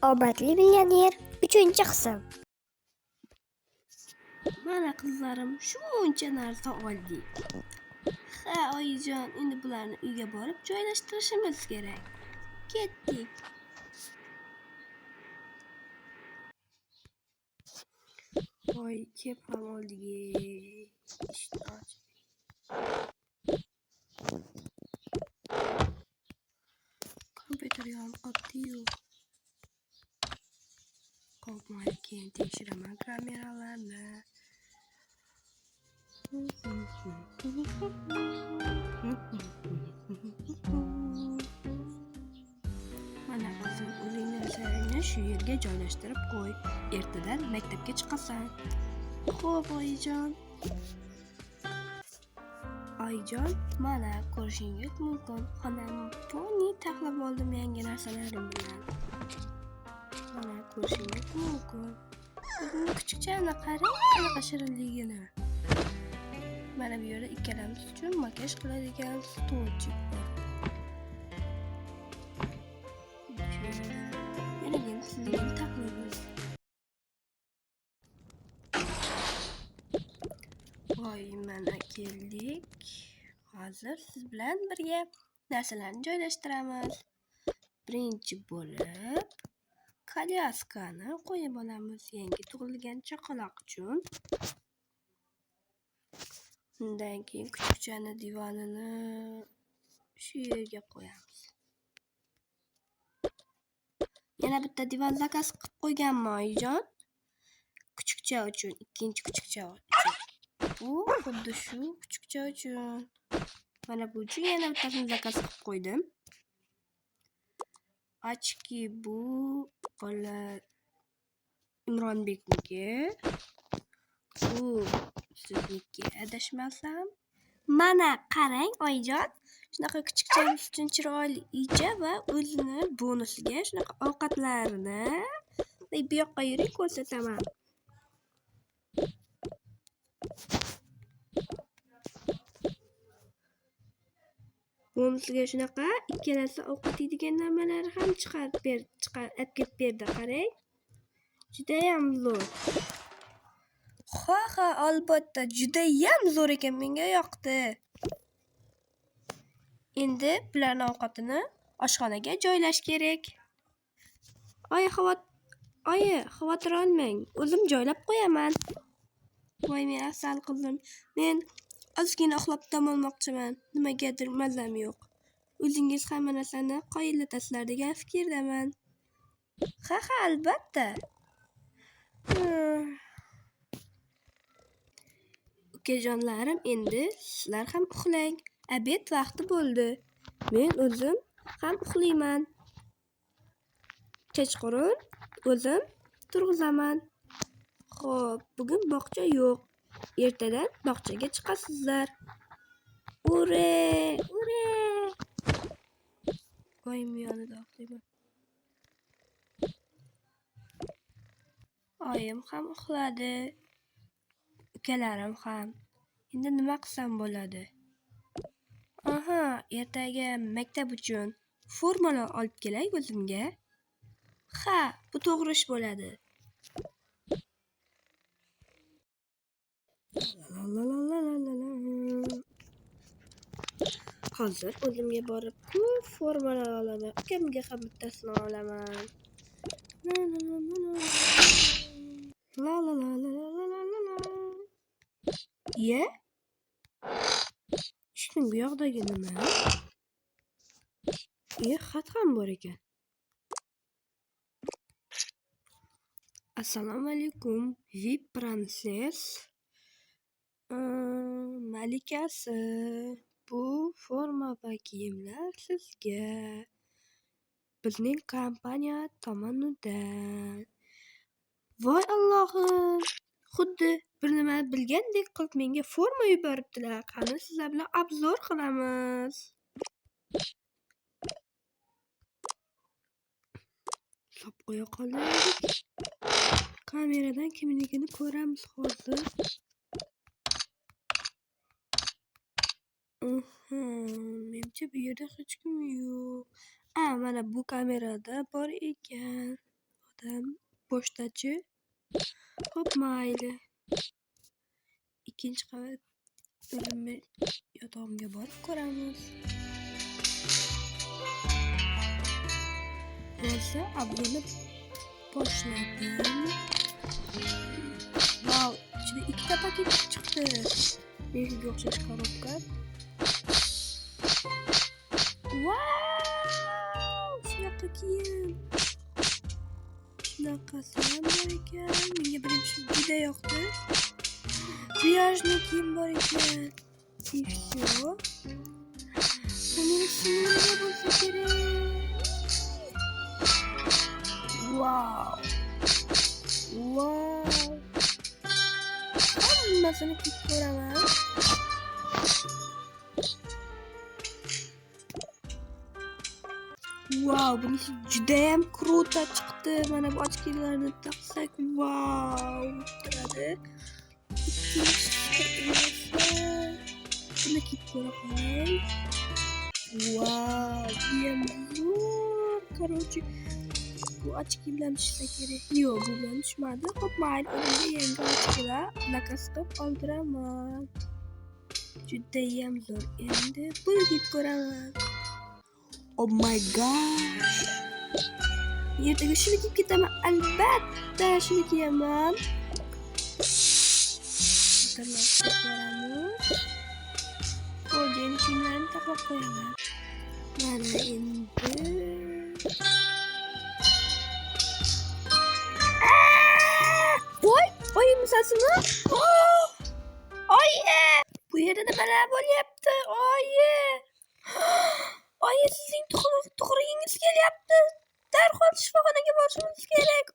Omadli millioner 3-qism. Mana qizlarim, shuncha narsa oldik. Ha, oyijon, endi bularni uyga borib joylashtirishimiz kerak. Ketdik. Voy, kep ham oldik. Eshikni och. Kompyuter yonib qolibdi-yu. Xo'p, mayli, keyin tekshiraman kameralarni. Mana qizim, o'zingni narsalaringni shu yerga joylashtirib qo'y. Ertadan maktabga chiqasan. Xo'p, oyijon. Oyijon, mana ko'rishingiz mumkin. Xonamni to'liq taxlab oldim yangi narsalarim bilan. Mana ko'rishingiz mumkin. O'zimni kuchukchani qarang, qanaqa shirinligini. Mana bu yerda ikkalamiz uchun makiyaj qiladigan stolchik bor. Yana endi sizlarga taxlaymiz. Voy, mana keldik. Hozir siz bilan birga narsalarni joylashtiramiz. Birinchi bo'lib kolyaskani qo'yib olamiz yangi tug'ilgan chaqaloq uchun. Undan keyin kuchukchani divonini shu yerga qo'yamiz. Yana bitta divan zakaz qilib qo'yganman oyijon. Kuchukcha uchun, ikkinchi kuchukcha uchun. Bu xuddi shu kuchukcha uchun. Mana bu uchun yana bittasini zakaz qilib qo'ydim. Ochki bu bola Imronbekniki. Bu sizniki adashmasam. Mana qarang oyijon, shunaqa kuchukchamiz uchun chiroyli ija va o'zini bonusiga shunaqa ovqatlarni bu yoqqa yuring, ko'rsataman. Bonusiga shunaqa ikkalasi ovqat yeydigan nimalari ham chiqarib berdi, qarang. Judayam zo'r. Ha, albatta, judayam zo'r ekan, menga yoqdi. Endi bularning ovqatini oshxonaga joylash kerak. Oyi, xavotir olmang, o'zim joylab qo'yaman. Voy, men asal qizim. Men ozgina uxlab dam olmoqchiman. Nimagadir mazam yo'q. O'zingiz hamma narsani qoyillatasizlar degan fikrdaman. Ha, albatta. Ukajonlarim, endi sizlar ham uxlang. Obed vaqti bo'ldi. Men o'zim ham uxlayman. Kechqurun o'zim turg'izaman. Xo'p, bugun bog'cha yo'q. Ertadan bog'chaga chiqasizlar. Ure! Oyim yonida uxlayman. Oyim ham uxladi. Ukalarim ham. Endi nima qilsam bo'ladi? Aha, ertaga maktab uchun formalar olib kelay o'zimga. Ha, bu to'g'ri ish bo'ladi. Hozir o'zimga borib ko'p formalar olaman. Ukamga ham bittasini olaman. Ye? Ishning bu yoqdagi nima? Xat ham bor ekan. Assalomu alaykum, VIP prinses. Malikasi. Bu forma va kiyimlar sizga. Bizning kompaniya tomonidan. Voy Allohim. Xuddi bir nima bilgandek qilib menga forma yuboribdilar. Qani sizlar bilan obzor qilamiz. Sop qo'ya qoldik. Kameradan kimligini ko'ramiz hozir. Menimcha bu yerda hech kim yo'q. Mana bu kamerada bor ekan. qavatdan pochtachi. Hop, mayli. Ikkinchi qavat o'zimni yotog'imga borib ko'ramiz. Bo'lsa, obzorni boshladim. Vau, ichida ikkita paket chiqdi. Menga o'xshash korobka. Vau, shunaqa kiyim. Shunaqasi ham bor ekan. Menga birinchi juda yoqdi. Plyajli kiyim bor ekan. И всё. Bu meni singlimga bo'lsa kerak. Vau. Vau. Hammasini kiyib ko'raman. Vau, bunisi judayam kruto chiqdi. Mana bu ochkilarni taqsak, vau, turadi. Buni kiyib ko'ra qolay. Vau, buyam zo'r. Короче, bu ochki bilan tushsa kerak. Yo'q, bu bilan tushmadi. Hop, mayli, o'zimga yangi ochkilar zakas qilib oldiraman. Judayam zo'r. Endi buni kiyib ko'raman. Oh my gosh. Ertaga shuni kiyib ketaman. Albatta shuni kiyaman. Ko'ramiz. Qo'ldan kiyimlarni taqib qo'yaman. Mana endi. Voy, oyim sasimi? Oyi! Bu yerda nimalar bo'lyapti? Oyi! Oyi, sizning tug'rugingiz kelyapti. Darhol shifoxonaga borishingiz kerak.